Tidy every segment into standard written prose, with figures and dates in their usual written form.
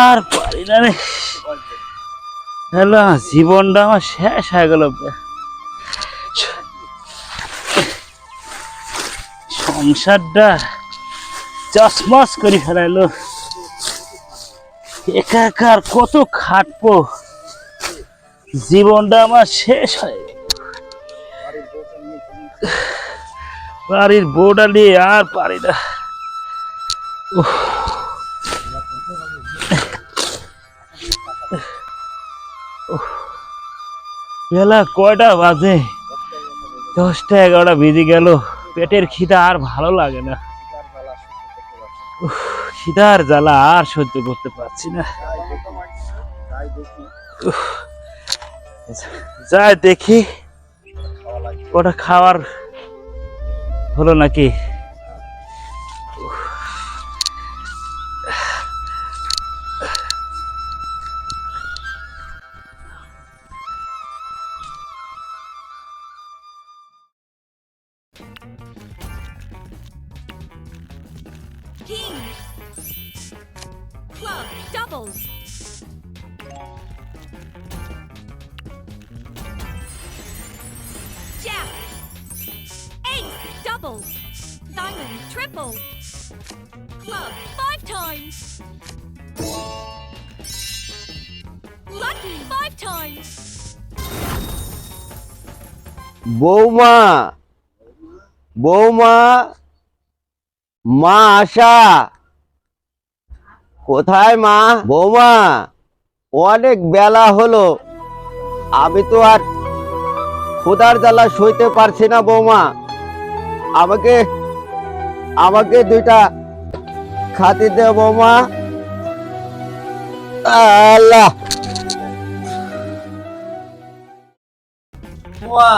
আর পারি না রে, জীবনটা আমার শেষ হয়ে গেল। সংসারটা চসমস করে ফেলাইলো। একা একা আর কত খাটবো, জীবনটা আমার শেষ হয়ে গেল। বাড়ির বউটা নিয়ে আর পারি না। বেলা কয়টা বাজে? 10টা 11টা বেজে গেল। পেটের খিদা আর ভালো লাগে না। খিদার জ্বালা আর সহ্য করতে পারছি না। যাই দেখি ওটা খাওয়ার হলো নাকি। King, club, doubles, jack, ace, doubles, diamond, triple, club, 5 times, lucky, 5 times. বৌমা, বৌমা, মা আশা কোথায়? মা, বৌমা, অনেক বেলা হলো, আমি তো আর ক্ষুধার জ্বালা সইতে পারছি না। বৌমা, আমাকে আমাকে 2টা খাতি দে বৌমা। আল্লাহ, বৌমা,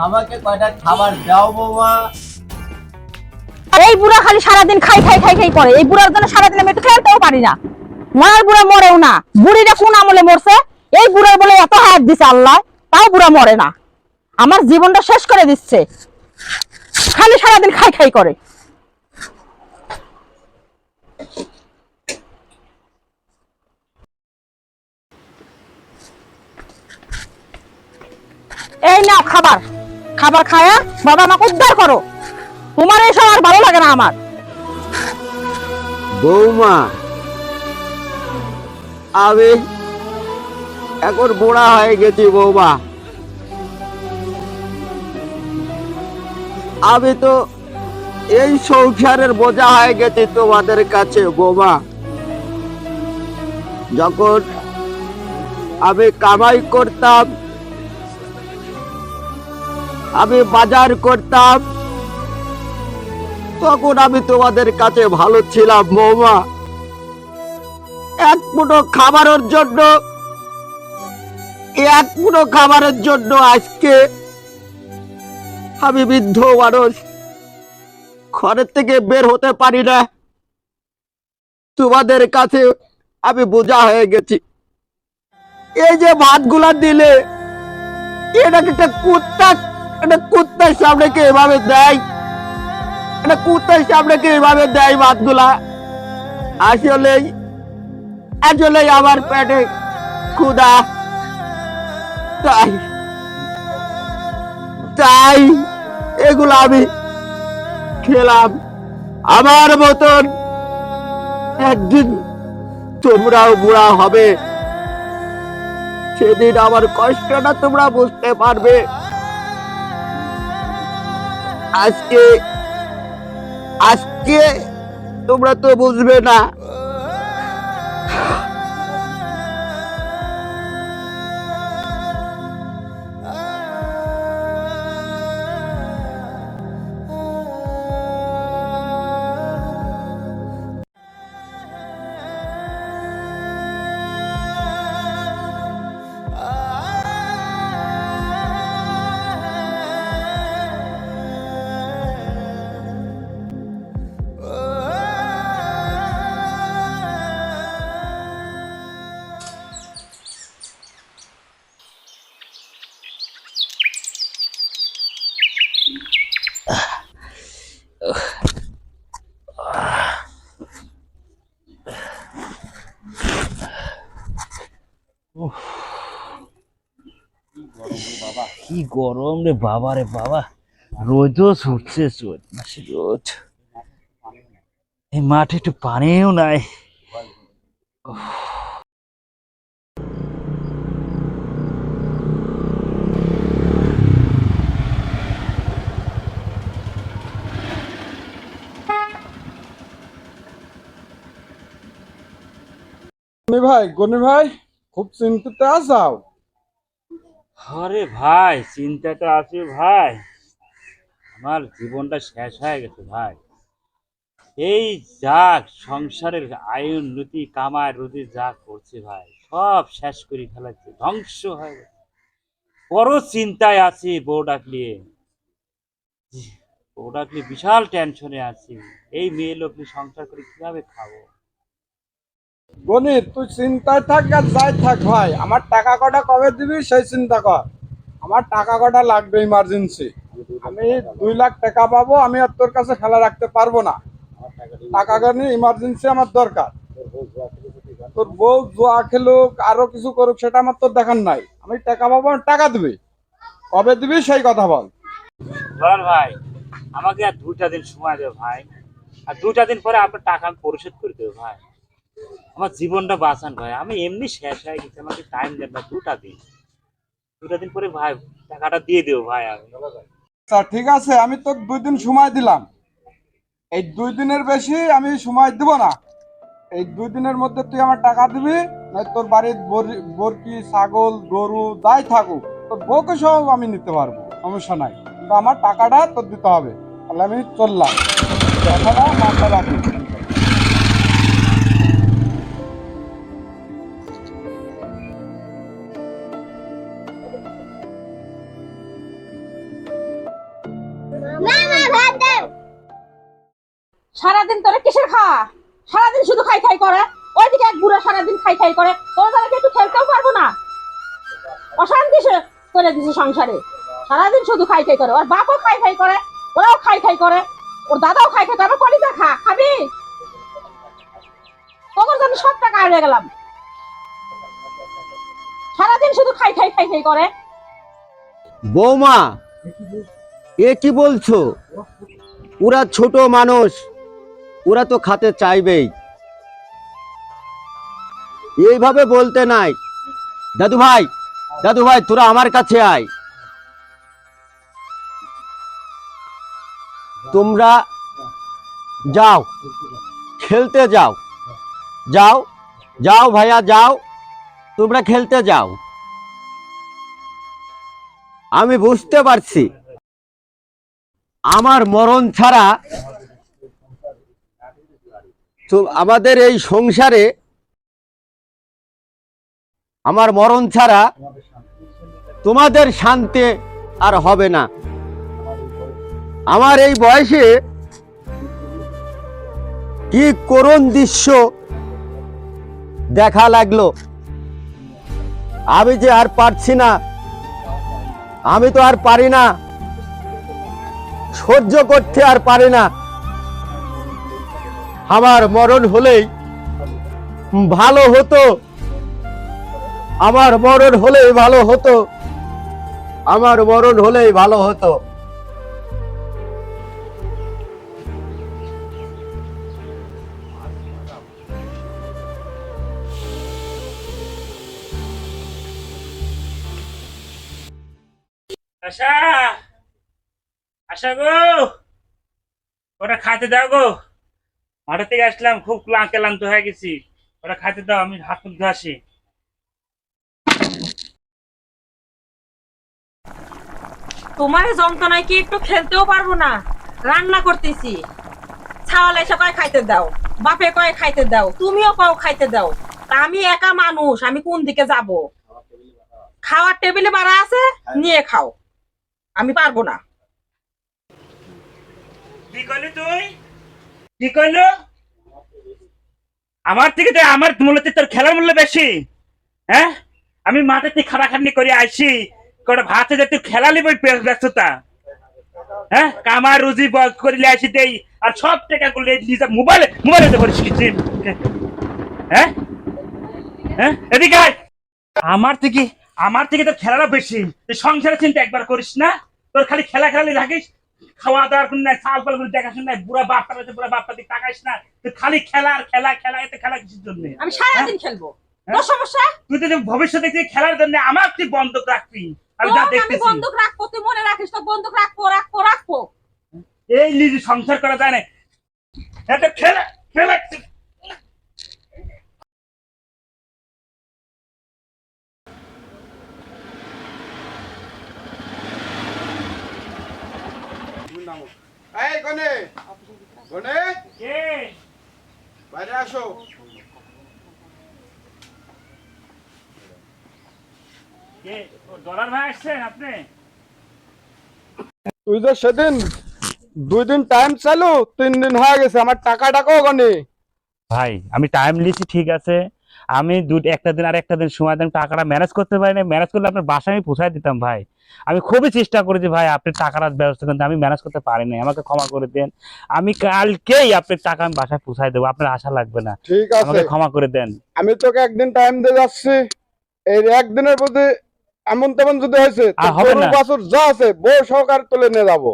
আমাকে কয়টা খাবার দাও বৌমা। এই বুড়া খালি সারাদিন খাই খাই খাই খাই করে। এই বুড়ার জন্য সারাদিন আমি একটু খেলতেও পারি না। মরার বুড়া মরেও না। বুড়িটা কোন আমলে মরছে? এই বুড়ার বলে এত হায়াত দিছে আল্লাহ, তাও বুড়া মরে না। আমার জীবনটা শেষ করে দিচ্ছে। খালি সারাদিন খাই খাই করে। এই নাও খাবার, খাবার খায়া বাবা আমাকে উদ্ধার করো। তোমার এসব আর ভালো লাগে না আমার। বৌমা, আমি এখন বুড়া হয়ে গেছি বৌমা। আমি তো এই সংসারের বোঝা হয়ে গেছি তোমাদের কাছে বৌমা। যখন আমি কামাই করতাম, আমি বাজার করতাম, তখন আমি তোমাদের কাছে ভালো ছিলাম বৌমা। এক মুঠো খাবারের জন্য আজকে আমি বৃদ্ধ মানুষ, ঘরের থেকে বের হতে পারি না। তোমাদের কাছে আমি বোঝা হয়ে গেছি। এই যে ভাতগুলা দিলে, এটাকে কুত্তার সামনে কে এভাবে দেয়? এটা কুত্তার সামনে কে এভাবে দেয় ভাতগুলা? আসলে আমার পেটে ক্ষুধা, তাই এগুলো আমি খেলাম। আমার মতন একদিন তোমরাও বুড়া হবে, সেদিন আমার কষ্টটা তোমরা বুঝতে পারবে। আজকে আজকে তোমরা তো বুঝবে না। কি গরম রে বাবা, রে বাবা, রোদও ছুটছে, চোদ্দ মাসে রোদ। এই মাঠে একটু পানিও নাই। গনি ভাই খুব চিন্তিত আছাও? আরে ভাই, চিন্তাটা আছে ভাই, আমার জীবনটা শেষ হয়ে গেছে ভাই। এই যা সংসারের আয় উন্নতি কামায় রুজি যা করছে ভাই, সব শেষ করে ফেলাচ্ছে, ধ্বংস হয়ে গেছে। বড় চিন্তায় আছি, বউ ডাকলিয়ে বিশাল টেনশনে আছি। এই মেয়ে লোক নিয়ে সংসার করে কিভাবে খাবো? গনি তুই চিন্তায় থাক আর যাই থাক ভাই, আমার টাকা কটা কবে দিবি সেই চিন্তা কর। আমার টাকা কটা লাগবে ইমার্জেন্সি। আমি 2 লাখ টাকা পাবো, আমি আর তোর কাছে ফেলা রাখতে পারবো না। টাকা গনি ইমার্জেন্সি আমার দরকার। তোর বউ জুয়া খেলুক আরো কিছু করুক সেটা আমার তোর দেখার নাই। আমি টাকা পাবো, আমার টাকা দিবি, কবে দিবি সেই কথা বল। ধর ভাই, আমাকে আর 2টা দিন সময় দেব ভাই, আর 2টা দিন পরে আপনার টাকা আমি পরিশোধ করে দেবো ভাই। আমার জীবনটা বাঁচান ভাই, আমি এমনি শেষ হয়ে গেছি, আমাকে টাইম দেন না। 2টা দিন পরে ভাই টাকাটা দিয়ে দেবো ভাই আমি। আচ্ছা ঠিক আছে, আমি তোর 2 দিন সময় দিলাম। এই 2 দিনের বেশি আমি সময় দিব না। এই 2 দিনের মধ্যে তুই আমার টাকা দিবি, না তোর বাড়ির বরকি ছাগল গরু যাই থাকুক তোর বউকে সব আমি নিতে পারবো, সমস্যা নাই, কিন্তু আমার টাকাটা তোর দিতে হবে। তাহলে আমি চললাম, কথাটা মাথায় রাখি। সারাদিন তোরা কিসের খাওয়া? সারাদিন শুধু খাই খাই করে। ওইদিকে এক বুড়া সারাদিন খাই খাই করে, তোরা তাদেরকে একটু খেলতেও পারবো না। অশান্তি করে দিছে সংসারে, সারাদিন শুধু খাই খাই করে। ওর বাপও খাই খাই করে, ওরাও খাই খাই করে, ওর দাদাও খাই খাই করে। আমার কলিজা খাবি? তোর জন্য সব টাকা হারিয়ে গেলাম। সারাদিন শুধু খাই খাই খাই খাই করে। বৌমা, এ কি বলছো? ওরা ছোট মানুষ, ওরা তো খেতে চাইবেই, এইভাবে বলতে নাই। দাদু ভাই তোরা আমার কাছে আয়। তোমরা যাও, খেলতে যাও, যাও যাও ভাইয়া যাও, তোমরা খেলতে যাও। আমি বুঝতে পারছি আমার মরণ ছাড়া তো আমাদের এই সংসারে, আমার মরণ ছাড়া তোমাদের শান্তি আর হবে না। আমার এই বয়সে কি করুণ দৃশ্য দেখা লাগলো, আমি যে আর পারছি না, আমি তো আর পারি না, সহ্য করতে আর পারি না। আমার মরণ হলেই ভালো হতো, আমার মরণ হলেই ভালো হতো। আমার মরণ হলেই ভালো হতো। আশা, আশা গো, ওটা খাইতে দাও গো। মাঠের থেকে আসলাম, খুব ক্লান্ত হয়ে গেছি। ওটা খাইতে দাও, আমি হাত মুখ ধুয়ে আসি। তোমার যন্ত্রণায় কি একটু খেলতেও পারবো না? রান্না করতেছি, ছাওয়াল এসে কয় খাইতে দাও, বাপে কয় খাইতে দাও, তুমিও কও খাইতে দাও। তা আমি একা মানুষ, আমি কোন দিকে যাব? খাওয়ার টেবিলে বাড়া আছে, নিয়ে খাও, আমি পারবো না। কি করলি তুই? কি করলো? আমার থেকে তো আমার মূল্য তোর খেলার মূল্য বেশি। হ্যাঁ, আমি মাঠে থেকে খাটাখাটনি করে আসি, কটা ভাতে যে তুই খেলালি বই ব্যস্ততা। হ্যাঁ, কামার রুজি করিলে আসি দেই, আর সব টাকা করলে নিজে মোবাইলে করিস কি? হ্যাঁ হ্যাঁ, এদিকে আয়। আমার থেকে তোর খেলাটা বেশি। তুই সংসারের চিন্তা একবার করিস না, তোর খালি খেলালি রাখিস। খাওয়া দাওয়ার কোন নাই, চাল পাল করে দেখাশোনা নাই, বুড়া বাপটা রয়েছে, বুড়া বাপটা দিকে তাকাইস না। তুই খালি খেলা আর খেলা, এতে খেলা কিসের জন্য? আমি সারাদিন খেলবো, তোর সমস্যা? তুই তো ভবিষ্যতে যে খেলার জন্য আমার তুই বন্ধক রাখবি। আমি যা আমি দেখতেছি বন্দুক রাখবো, তুই মনে রাখিস তো, বন্দুক রাখবো রাখবো রাখবো। এই নিজে সংসার করা যায় না, এত খেলা খেলা। এই গনে, গনে, কে? বাইরে আসো। কে? ডলার ভাই আসছেন আপনি? তুই যে সেদিন 2 দিন টাইম চালু, 3 দিন হয়ে গেছে, আমার টাকাও গনে। ভাই আমি টাইম লিছি ঠিক আছে, আমি একটা দিন আর একটা দিন সময় দেন, টাকাটা ম্যানেজ করতে পারি না। ম্যানেজ করলে আপনার বাসায় আমি পৌঁছায় দিতাম ভাই। আমি খুবই চেষ্টা করেছি ভাই, আপনি টাকাটা ব্যবস্থা করতে, আমি ম্যানেজ করতে পারি না, আমাকে ক্ষমা করে দেন। আমি কালকেই আপনার টাকা আমি বাসায় পৌঁছায় দেবো, আপনার আশা লাগবে না। ঠিক আমাকে আছে, ক্ষমা করে দেন। আমি তোকে একদিন টাইম দিয়ে যাচ্ছি। এই একদিনের মধ্যে এমন তেমন যদি হয়েছে, আর হবে না। বছর যা আছে বউ সহকারে তুলে নিয়ে যাবো।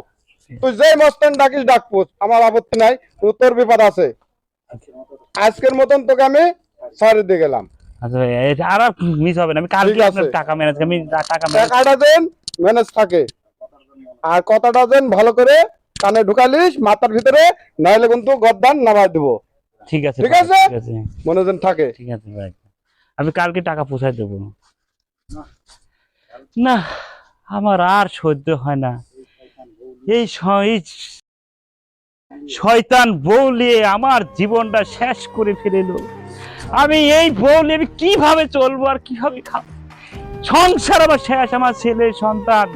তুই যেই মস্তান ডাকিস ডাকবো, আমার আপত্তি নাই, কিন্তু তোর বিপদ আছে। আজকের মতন তোকে আমি ছাড়ে দিয়ে গেলাম। আচ্ছা ভাই, আর মিস হবে না, আমি কালকে ঠিক আছে। আপনার টাকা ম্যানেজ, আমি টাকা ম্যানেজ। টাকাটা দেন ম্যানেজ থাকে, আর কথাটা দেন ভালো করে কানে ঢুকালিস মাথার ভিতরে, নাহলে কিন্তু গদ্দান নামাই দিব। ঠিক আছে ঠিক ভাই, আছে? ঠিক আছে, মনে যেন থাকে। ঠিক আছে ভাই, আমি কালকে টাকা পৌঁছায় দেবো। না, আমার আর সহ্য হয় না। এই শয়তান বউ নিয়ে আমার জীবনটা শেষ করে ফেলিল। আমি এই বউ নিয়ে আমি কিভাবে চলবো আর কিভাবে খাবো? সংসার আমার শেষ, আমার ছেলে সন্তান,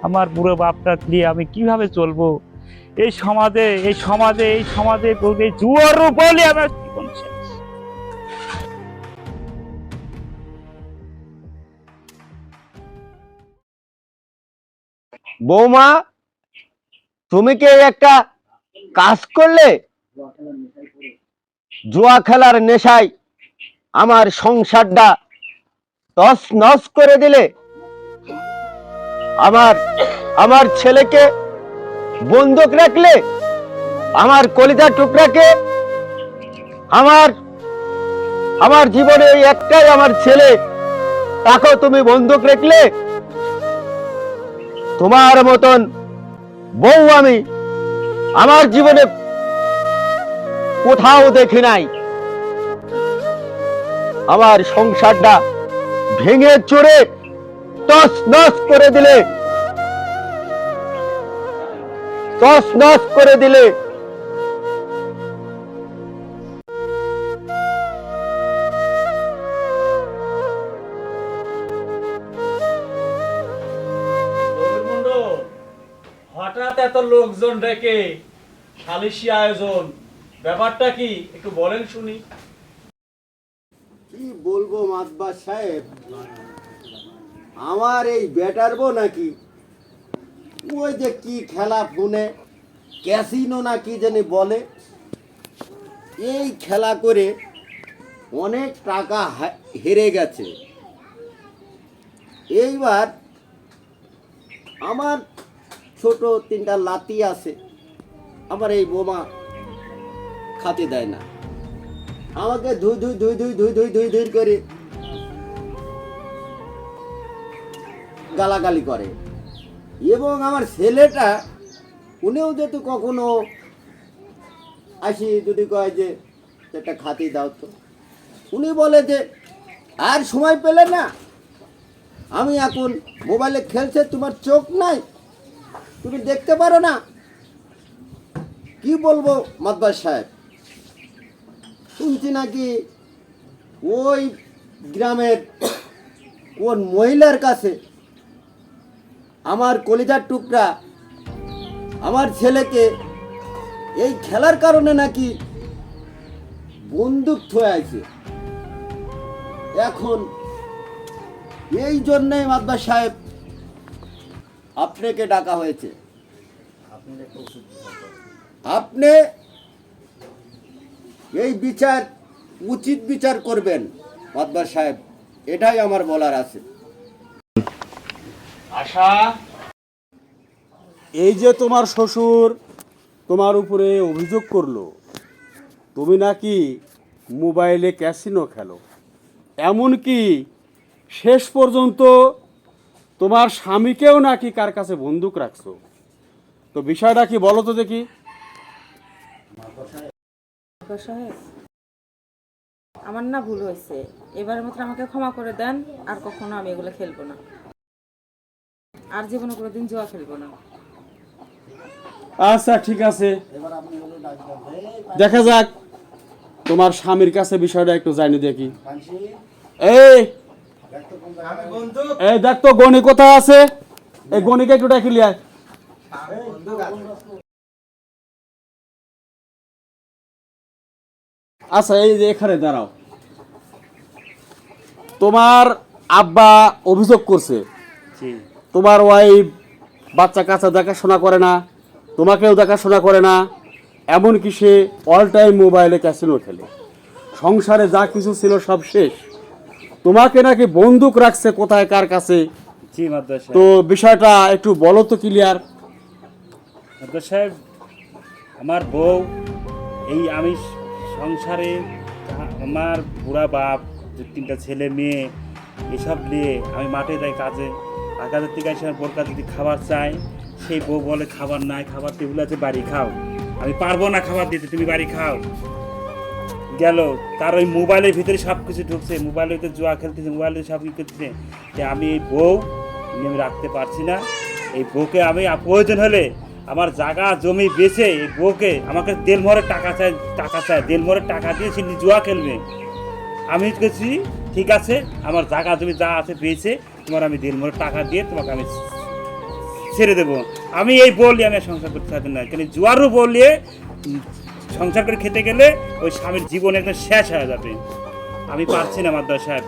আমার বুড়ো বাপটা নিয়ে আমি কিভাবে চলবো? এই সমাজে এই জুয়ার বলে আমার জীবন শেষ। বৌমা, তুমি কি একটা কাজ করলে? জুয়া খেলার নেশায় আমার সংসারটা তস নস করে দিলে। আমার ছেলেকে বন্ধক রাখলে, আমার কলিজা টুকরাকে, আমার জীবনে এই একটাই আমার ছেলে, তাকেও তুমি বন্ধক রাখলে। তোমার মতন বউ আমি আমার জীবনে কোথাও দেখি নাই। আমার সংসারটা ভেঙে চড়ে তস নস করে দিলে, তস নস করে দিলে। হঠাৎ এত লোকজন ডেকে সালিশি আয়োজন, ব্যাপারটা কি একটু বলেন শুনি। কি বলবো মাতবার সাহেব, আমার এই বেটার বউ নাকি ওই যে কি খেলা ফোনে ক্যাসিনো না কি জানি বলে, এই খেলা করে অনেক টাকা হেরে গেছে। এইবার আমার ছোট 3টা লাতি আছে, আমার এই বোমা খাতে দেয় না, আমাকে ধুই ধুই ধুই ধুই ধুই ধুই ধুই ধুই করে গালাগালি করে। এবং আমার ছেলেটা উনিও যেহেতু কখনো আসি যদি কয় যে একটা খাতি দাও তো, উনি বলে যে আর সময় পেলে না, আমি এখন মোবাইলে খেলছে, তোমার চোখ নাই, তুমি দেখতে পারো না। কি বলবো মাতবার সাহেব, শুনছি নাকি ওই গ্রামের কোন মহিলার কাছে আমার কলিজার টুকরা আমার ছেলেকে এই খেলার কারণে নাকি বন্দুক থয়ে আছে। এখন এই জন্যই মাতবার সাহেব আপনাকে ডাকা হয়েছে। আপনি এই বিচার উচিত বিচার করবেন মাতবার সাহেব, এটাই আমার বলার আছে। আশা, এই যে তোমার শ্বশুর তোমার উপরে অভিযোগ করলো তুমি নাকি মোবাইলে ক্যাসিনো খেলো, এমনকি শেষ পর্যন্ত তোমার স্বামীকেও নাকি কার কাছে বন্দুক রাখছো, তো বিষয়টা কি বলো তো দেখি। সাহেব, আমার না ভুল হয়েছে, এবারের মতো আমাকে ক্ষমা করে দেন, আর কখনো আমি এগুলো খেলবো না, আর জীবনে কোনোদিন জুয়া খেলবো না। আচ্ছা ঠিক আছে, দেখা যাক তোমার স্বামীর কাছে বিষয়টা একটু জানি দেখি। এই এই দেখ তো গণি কোথায় আছে, এই গণিকে একটু ডাকি লিয়া। আচ্ছা এই যে এখানে দাঁড়াও, তোমার আব্বা অভিযোগ করছে তোমার ওয়াইফ বাচ্চা কাচ্চা দেখাশোনা করে না, তোমাকেও দেখাশোনা করে না, এমনকি সে অল টাইম মোবাইলে ক্যাসিনো খেলে, সংসারে যা কিছু ছিল সব শেষ, তোমাকে নাকি বন্দুক রাখছে কোথায় কার কাছে। জি মাদ্রাস তো বিষয়টা একটু বলো তো ক্লিয়ার। মাদ্রাস সাহেব, আমার বউ, এই আমি সংসারে আমার বুড়া বাপ, 3টা ছেলে মেয়ে এসব নিয়ে আমি মাঠে যাই কাজে, আর কাজের থেকে এসে বোর কাছে যদি খাবার চাই, সেই বউ বলে খাবার নাই, খাবার টেবিল আছে, বাড়ি খাও, আমি পারবো না খাবার দিতে, তুমি বাড়ি খাও। গেল তার ওই মোবাইলের ভিতরে সব কিছু ঢুকছে, মোবাইলের ভিতরে জুয়া খেলতেছে, মোবাইলের সব কিছু করতেছে, যে আমি এই বউ আমি রাখতে পারছি না। এই বউকে আমি প্রয়োজন হলে আমার জায়গা জমি বেচে এই বউকে, আমাকে দেড়মরের টাকা চাই, দেড়মরের টাকা দিয়ে সে জুয়া খেলবে। আমি বলছি ঠিক আছে, আমার জায়গা জমি যা আছে বেচে তোমার আমি দেড়মরের টাকা দিয়ে তোমাকে আমি ছেড়ে দেবো। আমি এই বলি আমি সংসার করতে চাই না, কেন জুয়ারও বলিয়ে সংসার করে খেতে গেলে ওই স্বামীর জীবন একদম শেষ হয়ে যাবে। আমি পারছি না মাদ্রাস সাহেব।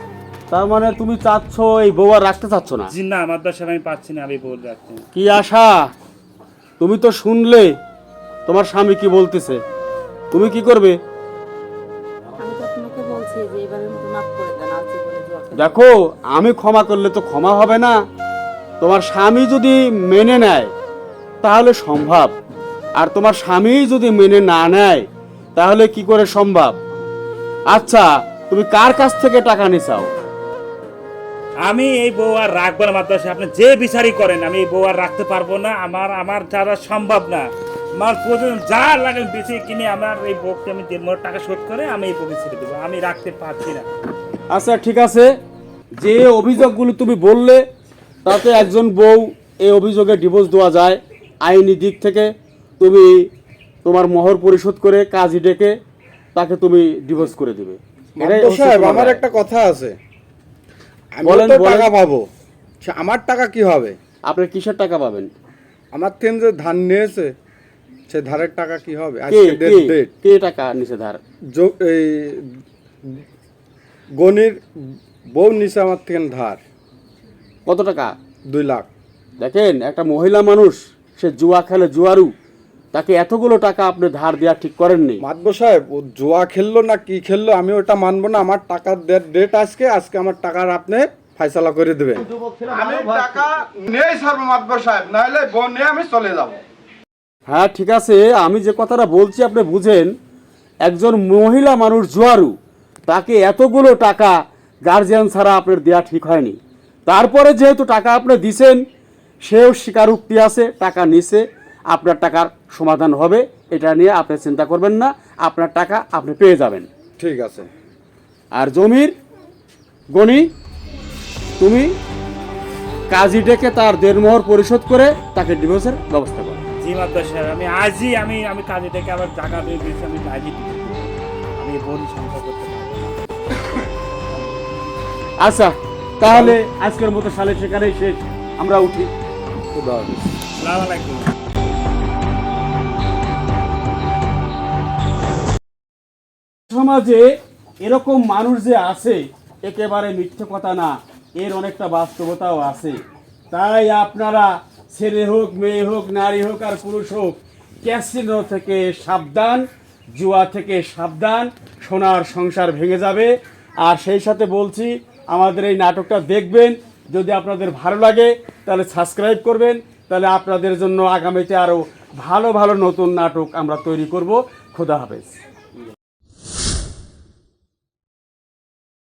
তার মানে তুমি চাচ্ছ এই বউ আর রাখতে চাচ্ছ না? জি না মাদ্রাস সাহেব, আমি পারছি না, আমি বল রাখতে। কি আশা, তুমি তো শুনলে তোমার স্বামী কি বলতেছে, তুমি কি করবে? আমি তো আপনাকে বলছি যে এবারের মতো মাফ করে দেন, আর জীবনে জুয়া খেলবো না। দেখো আমি ক্ষমা করলে তো ক্ষমা হবে না, তোমার স্বামী যদি মেনে নেয় তাহলে সম্ভব, আর তোমার স্বামী যদি মেনে না নেয় তাহলে কি করে সম্ভব? আচ্ছা তুমি কার কাছ থেকে টাকা নিছাও? আমি এই বউ আর রাখবো না মাদ্রাসা, আপনি যে বিচারই করেন আমি এই বউ আর রাখতে পারবো না, আমার দ্বারা সম্ভব না। আমার প্রয়োজন যা লাগে বেশি কিনে আমার এই বউকে আমি 1.5 টাকা শোধ করে আমি এই বউকে ছেড়ে দেবো, আমি রাখতে পারছি না। আচ্ছা ঠিক আছে, যে অভিযোগগুলো তুমি বললে তাতে একজন বউ এই অভিযোগে ডিভোর্স দেওয়া যায় আইনি দিক থেকে। তুমি তোমার মোহর পরিশোধ করে কাজী ডেকে তাকে তুমি ডিভোর্স করে দিবে। এটাই মাদ্রাস হচ্ছে সাহেব, তোমার আমার রায়। একটা কথা আছে, আমি বলেন, তো বলেন। টাকা পাবো, আমার টাকা কি হবে? আপনি কিসের টাকা পাবেন? আমার থেকে যে ধান নিয়েছে সে ধারের টাকা কি হবে? কে আজকে কে ডেট, কে টাকা নিছে ধার? এই গনির বউ নিছে আমার থেকে ধার কত টাকা? 2 লাখ। দেখেন একটা মহিলা মানুষ, সে জুয়া খেলে, জুয়ারু, তাকে এতগুলো টাকা আপনি ধার দেওয়া ঠিক করেননি। মাতবর সাহেব, ও জুয়া খেললো না কি খেললো আমি ওটা মানবো না। আমার টাকার ডেট আজকে আমার টাকার আপনি ফাইসালা করে দেবেন। আমি টাকা নেই স্যার মাতবর সাহেব, নাহলে বোন নিয়ে আমি চলে যাব। হ্যাঁ ঠিক আছে, আমি যে কথাটা বলছি আপনি বুঝেন। একজন মহিলা মানুষ জোয়ারু, তাকে এতগুলো টাকা গার্জিয়ান ছাড়া আপনার দেওয়া ঠিক হয়নি। তারপরে যেহেতু টাকা আপনি দিছেন, সেও স্বীকারোক্তি আছে, টাকা নিছে, আপনার টাকার সমাধান হবে, এটা নিয়ে আপনি চিন্তা করবেন না, আপনার টাকা আপনি পেয়ে যাবেন। ঠিক আছে। আর জমির গণি, তুমি কাজী ডেকে তার দেড়মোহর পরিশোধ করে তাকে ডিভোর্সের ব্যবস্থা করো। জি মাদ্দার সাহেব, আমি আজই আমি কাজে থেকে আবার টাকা দিয়ে দিয়েছি, আমি আজই দিতে দেবো। আমি বোন সংসার করতে পারবো না। আচ্ছা, তাহলে আজকের মতো সালে সেখানেই শেষ, আমরা উঠি। খুদা হাফেজ। আসসালামু আলাইকুম। সমাজে এরকম মানুষ যে আছে একেবারে মিথ্যে কথা না, এর অনেকটা বাস্তবতাও আছে। তাই আপনারা ছেলে হোক, মেয়ে হোক, নারী হোক আর পুরুষ হোক, ক্যাসিনো থেকে সাবধান, জুয়া থেকে সাবধান, সোনার সংসার ভেঙে যাবে। আর সেই সাথে বলছি, আমাদের এই নাটকটা দেখবেন, যদি আপনাদের ভালো লাগে তাহলে সাবস্ক্রাইব করবেন, তাহলে আপনাদের জন্য আগামীতে আরও ভালো ভালো নতুন নাটক আমরা তৈরি করব। খোদা হাফেজ।